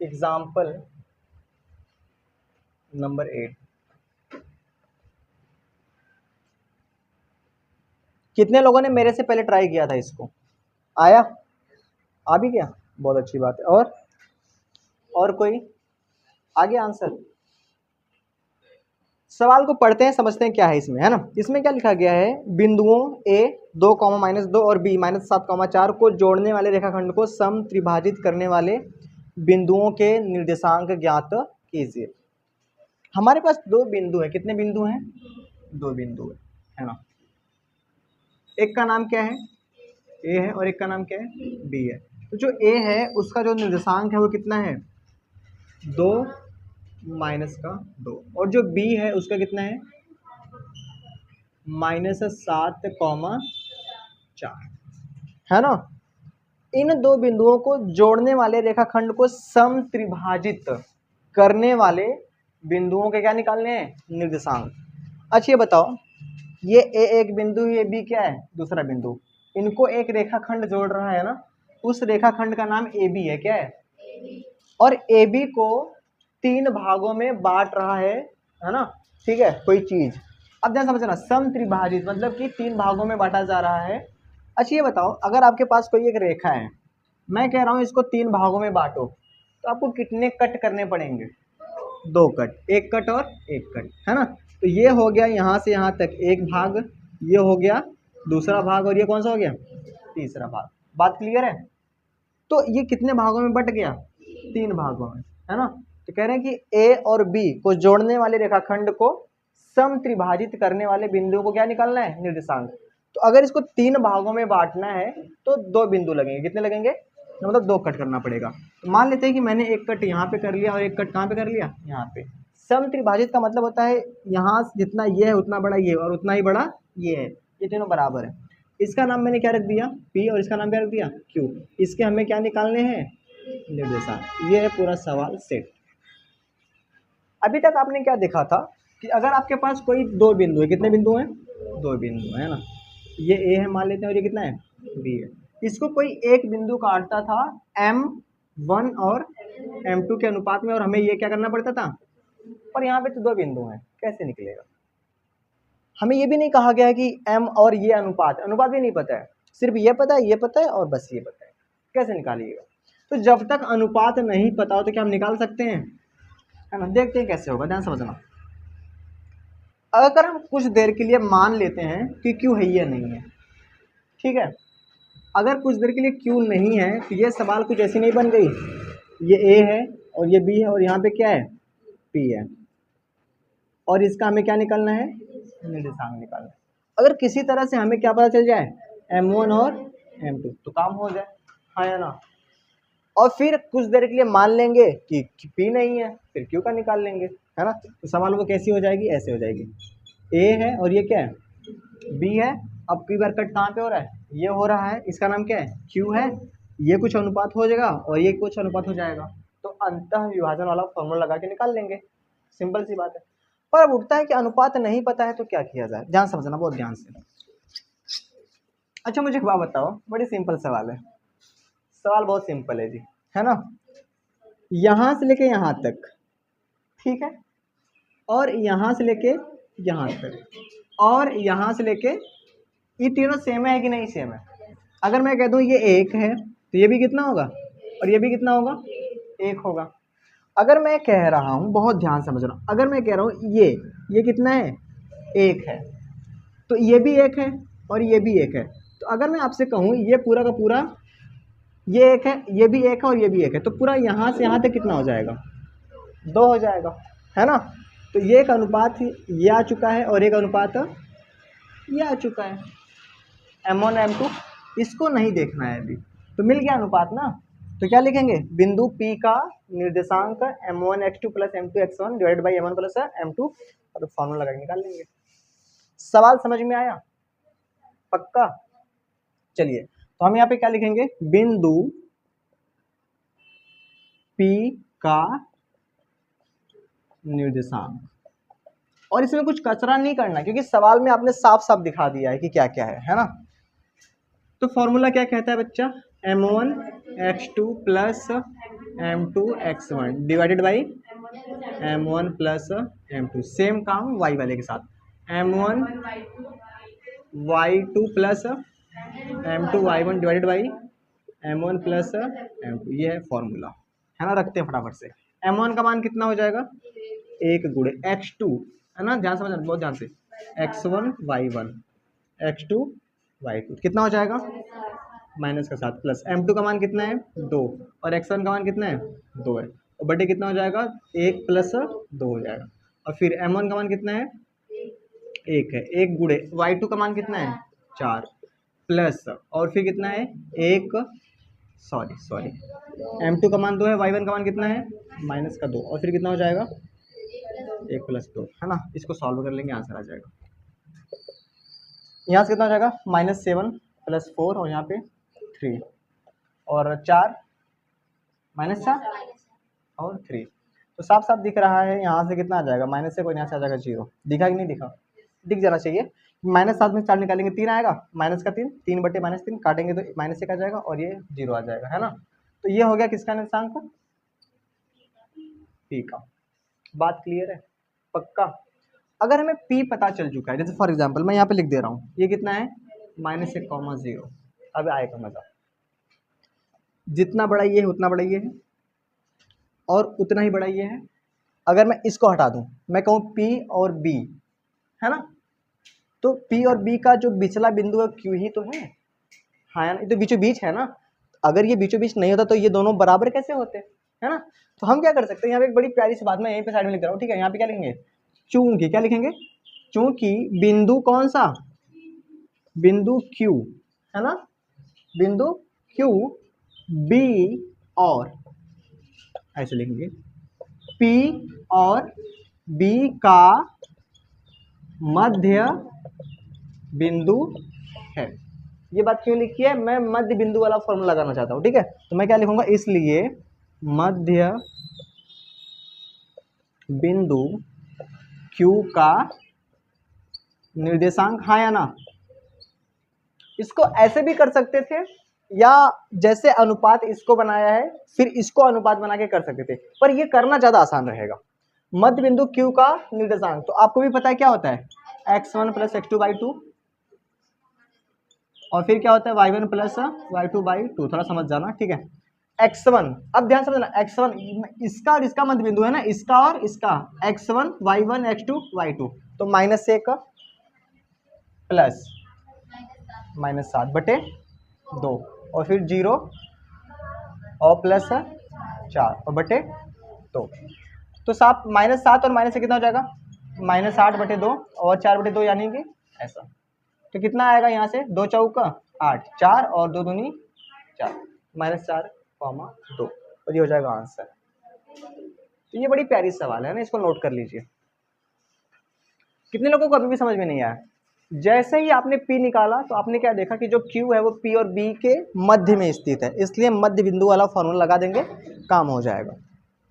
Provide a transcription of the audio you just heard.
Example number 8। कितने लोगों ने मेरे से पहले ट्राई किया था इसको? आया? आ भी गया? बहुत अच्छी बात है। और कोई आगे आंसर? सवाल को पढ़ते हैं, समझते हैं क्या है इसमें, है ना। इसमें क्या लिखा गया है, बिंदुओं ए 2, -2 और बी -7, 4 को जोड़ने वाले रेखाखंड को सम त्रिभाजित करने वाले बिंदुओं के निर्देशांक ज्ञात कीजिए। हमारे पास दो बिंदु है। कितने बिंदु हैं? दो बिंदु है ना। एक का नाम क्या है? ए है, और एक का नाम क्या है? बी है। तो जो ए है उसका जो निर्देशांक है वो कितना है? 2 -2। और जो बी है उसका कितना है? -7, 4, है ना। इन दो बिंदुओं को जोड़ने वाले रेखाखंड को सम त्रिभाजित करने वाले बिंदुओं के क्या निकालने हैं? निर्देशांक। अच्छा ये बताओ, ये ए एक बिंदु, ये बी क्या है? दूसरा बिंदु। इनको एक रेखाखंड जोड़ रहा है ना, उस रेखाखंड का नाम ए बी है। क्या है? और ए बी को 3 भागों में बांट रहा है ना। ठीक है, कोई चीज। अब ध्यान समझना, सम त्रिभाजित मतलब कि 3 भागों में बांटा जा रहा है। अच्छा ये बताओ, अगर आपके पास कोई एक रेखा है, मैं कह रहा हूं इसको 3 भागों में बांटो, तो आपको कितने कट करने पड़ेंगे? 2 कट, एक कट और एक कट, है ना। तो ये हो गया यहाँ से यहाँ तक एक भाग, ये हो गया दूसरा भाग, और ये कौन सा हो गया? तीसरा भाग। बात क्लियर है? तो ये कितने भागों में बट गया? 3 भागों में, है ना। तो कह रहे हैं कि ए और बी को जोड़ने वाले रेखाखंड को सम त्रिभाजित करने वाले बिंदुओं को क्या निकालना है? निर्देशांक। तो अगर इसको 3 भागों में बांटना है तो 2 बिंदु लगेंगे। कितने लगेंगे? मतलब 2 कट करना पड़ेगा। तो मान लेते हैं कि मैंने एक कट यहाँ पे कर लिया और एक कट कहाँ पे कर लिया? यहाँ पे। सम त्रिभाजित का मतलब होता है यहाँ जितना ये है उतना बड़ा ये और उतना ही बड़ा ये है, ये तीनों बराबर है। इसका नाम मैंने क्या रख दिया? P, और इसका नाम क्या रख दिया? Q। इसके हमें क्या निकालने हैं? निर्देशांक। ये है पूरा सवाल सेट। अभी तक आपने क्या देखा था कि अगर आपके पास कोई 2 बिंदु है, कितने बिंदु हैं? 2 बिंदु है ना। ये A है मान लेते हैं, और ये कितना है? B है। इसको कोई एक बिंदु काटता था M1 और M2 के अनुपात में, और हमें ये क्या करना पड़ता था? पर यहाँ पे तो 2 बिंदु हैं, कैसे निकलेगा? हमें ये भी नहीं कहा गया है कि M और ये अनुपात भी नहीं पता है, सिर्फ ये पता है, ये पता है, और बस ये पता है। कैसे निकालिएगा? तो जब तक अनुपात नहीं पता हो तो क्या हम निकाल सकते हैं? है ना। देखते हैं कैसे होगा, ध्यान समझना। अगर हम कुछ देर के लिए मान लेते हैं कि Q है या नहीं है, ठीक है। अगर कुछ देर के लिए Q नहीं है तो ये सवाल कुछ ऐसी नहीं बन गई, ये A है और ये B है और यहाँ पे क्या है? P है, और इसका हमें क्या निकालना है? निर्देशांक निकालना है। अगर किसी तरह से हमें क्या पता चल जाए? M1 और M2, तो काम हो जाए, हाँ या ना। और फिर कुछ देर के लिए मान लेंगे कि P नहीं है, फिर Q का निकाल लेंगे, है ना। तो सवाल वो कैसी हो जाएगी? ऐसे हो जाएगी, A है और ये क्या है? B है। अब P बार कट कहाँ पे हो रहा है? ये हो रहा है, इसका नाम क्या है? Q है। ये कुछ अनुपात हो जाएगा और ये कुछ अनुपात हो जाएगा, तो अंतः विभाजन वाला फॉर्मूला लगा के निकाल लेंगे। सिंपल सी बात है। पर अब उठता है कि अनुपात नहीं पता है तो क्या किया जाए? ध्यान समझना बहुत ध्यान से। अच्छा मुझे एक बात बताओ, बड़ी सिंपल सवाल है, सवाल बहुत सिंपल है जी, है ना। यहां से लेके यहां तक, ठीक है, और यहां से लेके यहां तक, और यहां से लेके, ये तीनों सेम है कि नहीं सेम है? अगर मैं कह दूं ये 1 है तो ये भी कितना होगा? और ये भी कितना होगा? 1 होगा। अगर मैं कह रहा हूं, बहुत ध्यान समझना, अगर मैं कह रहा हूं ये कितना है? 1 है, तो ये भी 1 है और ये भी 1 है। तो अगर मैं आपसे कहूं ये पूरा का पूरा ये 1 है, ये भी 1 है और ये भी 1 है, तो पूरा यहाँ से यहाँ तक कितना हो जाएगा? 2 हो जाएगा, है ना। तो ये एक अनुपात ये आ चुका है और एक अनुपात ये आ चुका है, M1 M2। इसको नहीं देखना है अभी, तो मिल गया अनुपात ना। तो क्या लिखेंगे? बिंदु P का निर्देशांक M1 x2 plus M2 x1 divide by M1 plus M2, और फॉर्मूला लगा के निकाल लेंगे। सवाल समझ में आया? पक्का? चलिए, तो हम यहाँ पे क्या लिखेंगे? बिंदु P का निर्देशांक। और इसमें कुछ कचरा नहीं करना, क्योंकि सवाल में आपने साफ साफ दिखा दिया है कि क्या क्या है ना। तो फॉर्मूला क्या कहता है बच्चा? m1 x2 plus m2 x1 divided by m1 plus m2। Same काम y वाले के साथ, m1 y2 plus m2 y1 divided by m1 plus m2। ये है फॉर्मूला, है ना। रखते हैं फटाफट से। m1 का मान कितना हो जाएगा, 1 गुणे x2, है ना, ध्यान समझना, बहुत ध्यान से, x1 y1 x2 y2 कितना हो जाएगा, माइनस का 7 प्लस m2 का मान कितना है 2 और x1 का मान कितना है 2 है, और बटे कितना हो जाएगा 1 प्लस 2 हो जाएगा। और फिर m1 का मान कितना है 1 है, 1 गुणे y2 का मान कितना है 4 प्लस, और फिर कितना है 1, सॉरी m2 का मान 2 है, y1 का मान कितना है माइनस का 2, और फिर कितना हो जाएगा 1 प्लस 2, है ना। इसको सॉल्व कर लेंगे, आंसर आ जाएगा। यहाँ से कितना हो जाएगा -7 प्लस 4 और यहाँ पे 3 और 4 -4 और 3, तो साफ साफ दिख रहा है। यहाँ से कितना आ जाएगा माइनस से, कोई यहाँ से आ जाएगा 0, दिखा कि नहीं दिखा, दिख जाना चाहिए। -7 में 4 निकालेंगे 3 आएगा, माइनस का 3, 3 बटे -3 काटेंगे तो -1 आ जाएगा और ये 0 आ जाएगा, है ना। तो ये हो गया किसका निर्देशांक, p का। बात क्लियर है, पक्का। अगर हमें p पता चल चुका है, जैसे फॉर एग्जांपल मैं यहाँ पे लिख दे रहा हूँ, ये कितना है -1,0, अब आएगा मजा। जितना बड़ा ये है उतना बड़ा ये है और उतना ही बड़ा ये है। अगर मैं इसको हटा दूं, मैं कहूँ p और b, है ना, तो p और b का जो बिचला बिंदु है q ही तो है, हाँ या ना, ये तो बीचों बीच है ना। अगर ये बीचों बीच नहीं होता तो ये दोनों बराबर कैसे होते, है ना। तो हम क्या कर सकते हैं, यहाँ पे एक बड़ी प्यारी सी बात मैं यहीं पे साइड में लिख रहा हूँ, ठीक है। यहाँ पे क्या लिखेंगे, चूंकि, क्या लिखेंगे, चूंकि बिंदु कौन सा, बिंदु q, है ना, बिंदु q b और, ऐसे लिखेंगे, p और b का मध्य बिंदु है। ये बात क्यों लिखी है, मैं मध्य बिंदु वाला फॉर्मूला लगाना चाहता हूँ, ठीक है। तो मैं क्या लिखूंगा, इसलिए मध्य बिंदु q का निर्देशांक, हाँ या ना। इसको ऐसे भी कर सकते थे, या जैसे अनुपात इसको बनाया है फिर इसको अनुपात बना के कर सकते थे, पर ये करना ज्यादा आसान रहेगा। मध्य बिंदु q का निर्देशांक, तो आपको भी पता है क्या होता है, x1 प्लस x2/2 और फिर क्या होता है y1 प्लस y2/2, थोड़ा समझ जाना, ठीक है। x1, अब ध्यान समझना, x1 इसका और इसका मध्य बिंदु है ना, इसका और इसका, x1 y1 x2 y2, तो -1 प्लस -7 बटे 2 और फिर 0 और प्लस 4 और बटे 2, तो साफ -7 और माइनस से कितना हो जाएगा, -8 बटे 2 और 4 बटे 2, यानी कि ऐसा। तो कितना आएगा यहाँ से, 2 चौका 8, 4 और 2 दूनी 4, -4, 2, और ये हो जाएगा आंसर। तो ये बड़ी प्यारी सवाल है ना, इसको नोट कर लीजिए। कितने लोगों को अभी भी समझ में नहीं आया। जैसे ही आपने P निकाला तो आपने क्या देखा कि जो Q है वो P और B के मध्य में स्थित है, इसलिए मध्य बिंदु वाला फॉर्मूला लगा देंगे, काम हो जाएगा।